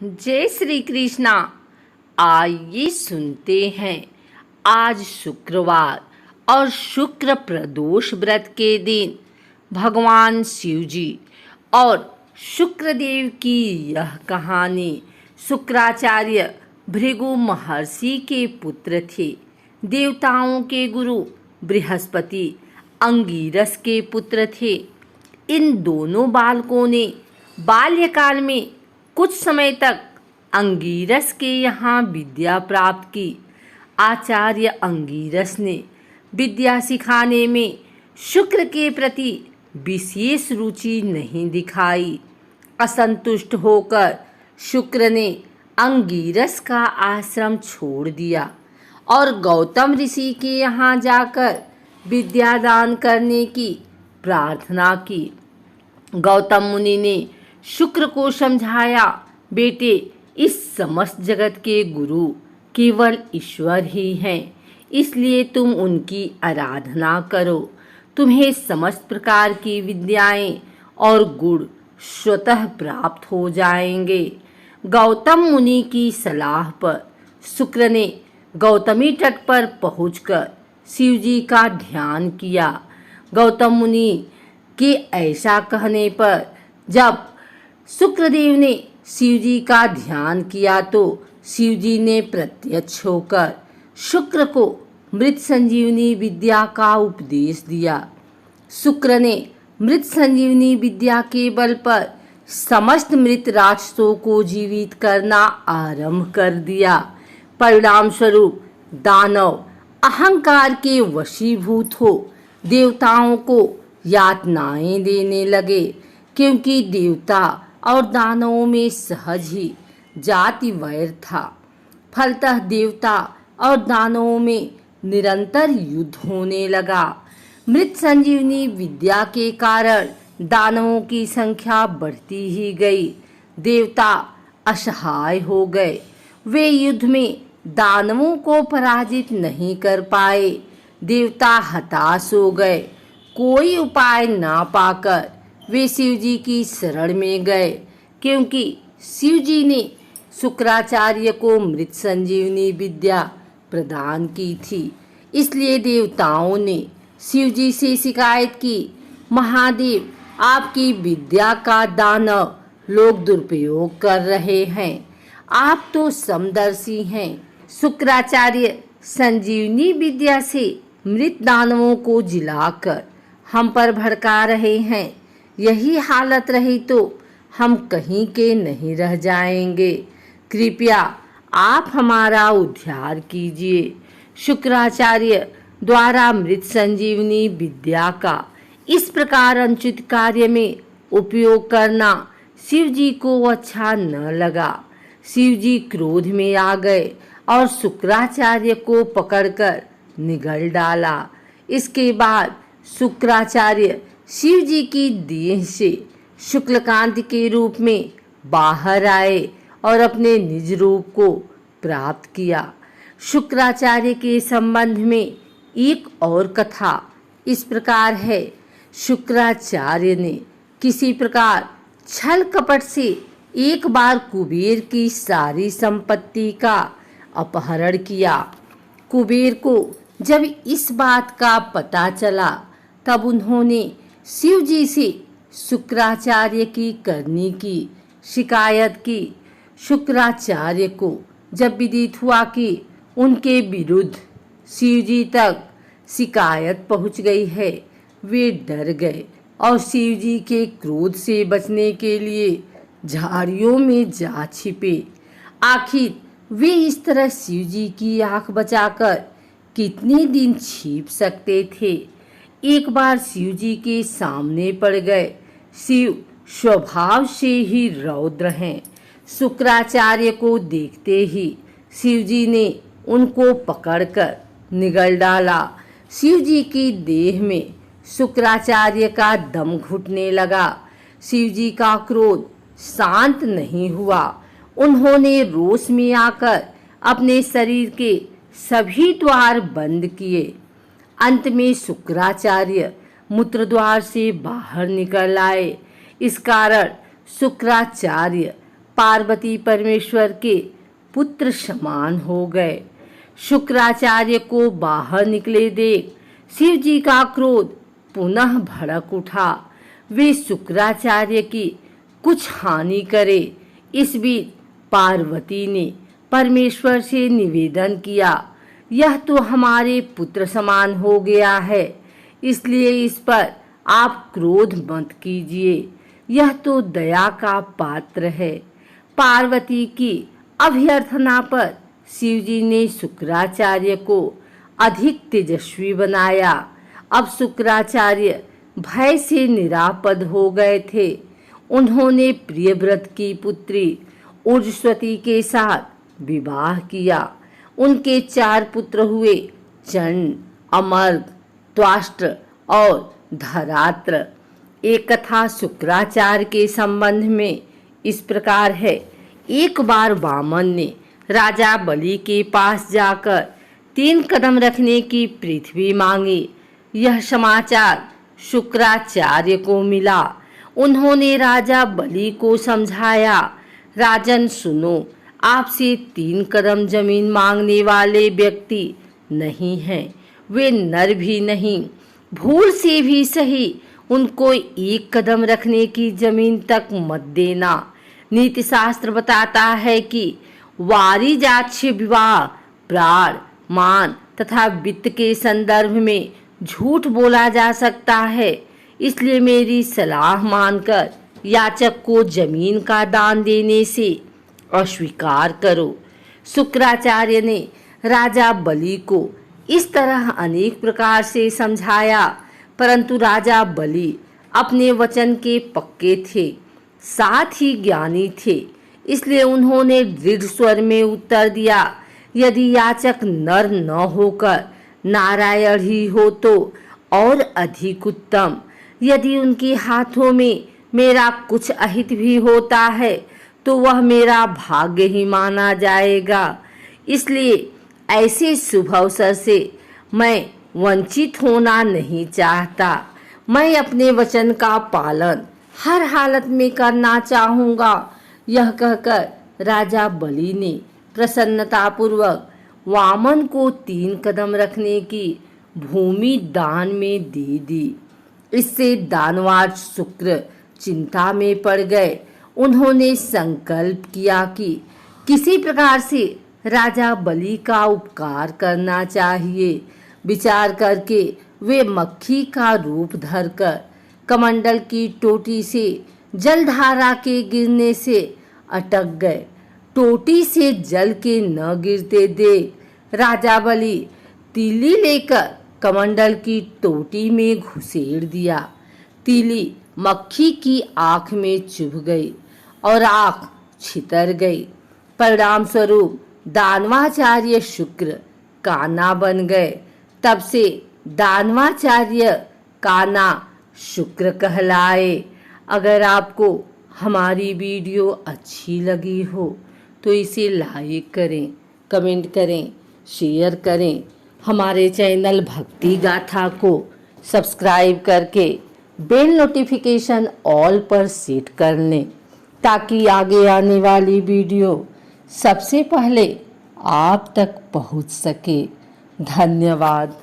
जय श्री कृष्णा। आइए सुनते हैं आज शुक्रवार और शुक्र प्रदोष व्रत के दिन भगवान शिव जी और शुक्रदेव की यह कहानी। शुक्राचार्य भृगु महर्षि के पुत्र थे। देवताओं के गुरु बृहस्पति अंगिरस के पुत्र थे। इन दोनों बालकों ने बाल्यकाल में कुछ समय तक अंगिरस के यहाँ विद्या प्राप्त की। आचार्य अंगिरस ने विद्या सिखाने में शुक्र के प्रति विशेष रुचि नहीं दिखाई। असंतुष्ट होकर शुक्र ने अंगिरस का आश्रम छोड़ दिया और गौतम ऋषि के यहाँ जाकर विद्यादान करने की प्रार्थना की। गौतम मुनि ने शुक्र को समझाया, बेटे, इस समस्त जगत के गुरु केवल ईश्वर ही हैं, इसलिए तुम उनकी आराधना करो। तुम्हें समस्त प्रकार की विद्याएं और गुण स्वतः प्राप्त हो जाएंगे। गौतम मुनि की सलाह पर शुक्र ने गौतमी तट पर पहुंचकर शिव जी का ध्यान किया। गौतम मुनि के ऐसा कहने पर जब शुक्रदेव ने शिव जी का ध्यान किया तो शिव जी ने प्रत्यक्ष होकर शुक्र को मृत संजीवनी विद्या का उपदेश दिया। शुक्र ने मृत संजीवनी विद्या के बल पर समस्त मृत राक्षसों को जीवित करना आरंभ कर दिया। परिणाम स्वरूप दानव अहंकार के वशीभूत हो देवताओं को यातनाएं देने लगे, क्योंकि देवता और दानवों में सहज ही जाति वैर था। फलतः देवता और दानवों में निरंतर युद्ध होने लगा। मृत संजीवनी विद्या के कारण दानवों की संख्या बढ़ती ही गई। देवता असहाय हो गए। वे युद्ध में दानवों को पराजित नहीं कर पाए। देवता हताश हो गए। कोई उपाय ना पाकर वे शिव जी की शरण में गए, क्योंकि शिव जी ने शुक्राचार्य को मृत संजीवनी विद्या प्रदान की थी। इसलिए देवताओं ने शिव जी से शिकायत की, महादेव, आपकी विद्या का दानव लोग दुरुपयोग कर रहे हैं। आप तो समदर्शी हैं। शुक्राचार्य संजीवनी विद्या से मृत दानवों को जिलाकर हम पर भड़का रहे हैं। यही हालत रही तो हम कहीं के नहीं रह जाएंगे। कृपया आप हमारा उद्धार कीजिए। शुक्राचार्य द्वारा मृत संजीवनी विद्या का इस प्रकार अनुचित कार्य में उपयोग करना शिव जी को अच्छा न लगा। शिव जी क्रोध में आ गए और शुक्राचार्य को पकड़कर निगल डाला। इसके बाद शुक्राचार्य शिव जी की देह से शुक्लकांति के रूप में बाहर आए और अपने निज रूप को प्राप्त किया। शुक्राचार्य के संबंध में एक और कथा इस प्रकार है। शुक्राचार्य ने किसी प्रकार छल कपट से एक बार कुबेर की सारी संपत्ति का अपहरण किया। कुबेर को जब इस बात का पता चला तब उन्होंने शिव जी से शुक्राचार्य की करनी की शिकायत की। शुक्राचार्य को जब विदित हुआ कि उनके विरुद्ध शिव जी तक शिकायत पहुंच गई है, वे डर गए और शिव जी के क्रोध से बचने के लिए झाड़ियों में जा छिपे। आखिर वे इस तरह शिव जी की आंख बचाकर कितने दिन छिप सकते थे। एक बार शिव जी के सामने पड़ गए। शिव स्वभाव से ही रौद्र हैं। शुक्राचार्य को देखते ही शिव जी ने उनको पकड़कर निगल डाला। शिव जी की देह में शुक्राचार्य का दम घुटने लगा। शिव जी का क्रोध शांत नहीं हुआ। उन्होंने रोष में आकर अपने शरीर के सभी द्वार बंद किए। अंत में शुक्राचार्य मूत्रद्वार से बाहर निकल आए। इस कारण शुक्राचार्य पार्वती परमेश्वर के पुत्र समान हो गए। शुक्राचार्य को बाहर निकले देख शिव जी का क्रोध पुनः भड़क उठा। वे शुक्राचार्य की कुछ हानि करे। इस बीच पार्वती ने परमेश्वर से निवेदन किया, यह तो हमारे पुत्र समान हो गया है, इसलिए इस पर आप क्रोध मत कीजिए, यह तो दया का पात्र है। पार्वती की अभ्यर्थना पर शिवजी ने शुक्राचार्य को अधिक तेजस्वी बनाया। अब शुक्राचार्य भय से निरापद हो गए थे। उन्होंने प्रियव्रत की पुत्री उर्वशी के साथ विवाह किया। उनके 4 पुत्र हुए, चंड, अमर्ग, त्वाष्ट्र और धरात्र। एक कथा शुक्राचार्य के संबंध में इस प्रकार है। एक बार वामन ने राजा बलि के पास जाकर 3 कदम रखने की पृथ्वी मांगी। यह समाचार शुक्राचार्य को मिला। उन्होंने राजा बलि को समझाया, राजन सुनो, आपसे 3 कदम जमीन मांगने वाले व्यक्ति नहीं हैं, वे नर भी नहीं। भूल से भी सही उनको 1 कदम रखने की जमीन तक मत देना। नीति शास्त्र बताता है कि वारिजाक्ष्य विवाह प्राण, मान तथा वित्त के संदर्भ में झूठ बोला जा सकता है, इसलिए मेरी सलाह मानकर याचक को जमीन का दान देने से अस्वीकार करो। शुक्राचार्य ने राजा बलि को इस तरह अनेक प्रकार से समझाया, परंतु राजा बलि अपने वचन के पक्के थे, साथ ही ज्ञानी थे, इसलिए उन्होंने दृढ़ स्वर में उत्तर दिया, यदि याचक नर न होकर नारायण ही हो तो और अधिक उत्तम। यदि उनके हाथों में मेरा कुछ अहित भी होता है तो वह मेरा भाग्य ही माना जाएगा। इसलिए ऐसे शुभ अवसर से मैं वंचित होना नहीं चाहता। मैं अपने वचन का पालन हर हालत में करना चाहूँगा। यह कहकर राजा बलि ने प्रसन्नतापूर्वक वामन को 3 कदम रखने की भूमि दान में दे दी। इससे दानवाज शुक्र चिंता में पड़ गए। उन्होंने संकल्प किया कि किसी प्रकार से राजा बलि का उपकार करना चाहिए। विचार करके वे मक्खी का रूप धरकर कमंडल की टोटी से जलधारा के गिरने से अटक गए। टोटी से जल के न गिरते देख राजा बलि तीली लेकर कमंडल की टोटी में घुसेड़ दिया। तीली मक्खी की आंख में चुभ गई और आंख छितर गई। परिणाम स्वरूप दानवाचार्य शुक्र काना बन गए। तब से दानवाचार्य काना शुक्र कहलाए। अगर आपको हमारी वीडियो अच्छी लगी हो तो इसे लाइक करें, कमेंट करें, शेयर करें। हमारे चैनल भक्ति गाथा को सब्सक्राइब करके बेल नोटिफिकेशन ऑल पर सेट कर लें ताकि आगे आने वाली वीडियो सबसे पहले आप तक पहुंच सके। धन्यवाद।